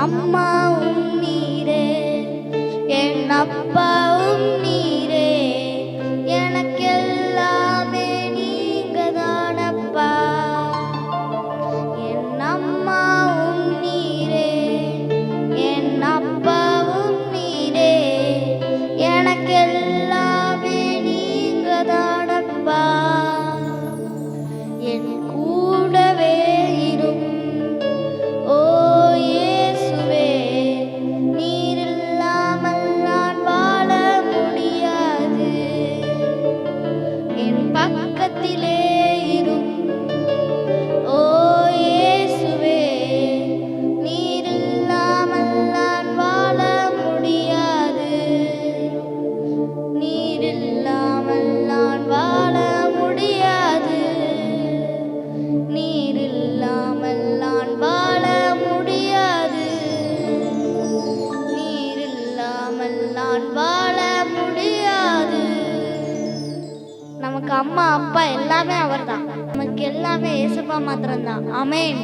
அம்மாவும் நீரே, என் அப்பாவும் நீரே, எனக்கெல்லாமே நீங்க தானப்பா. என் அம்மாவும் நீரே, என் அப்பாவும் நீரே, எனக்கெல்லாமே நீங்க தானப்பா. என் கூடவே இரும் ஓ இயேசுவே, நீர் இல்லாமல் நான் வாழ முடியாது. என் பக்கத்திலே இரும் ஓ இயேசுவே, நீர் இல்லாமல் நான் வாழ முடியாது. நீர் இல்லாமல் நான் வாழ முடியாது. நீர் இல்லாமல் நான் வாழ முடியாது. நீர் இல்லாமல் நான் வாழ முடியாது. நமக்கு அம்மா அப்பா எல்லாமே அவர்தான். நமக்கு எல்லாமே இயேசுப்பா மாத்திரம்தான். ஆமென்.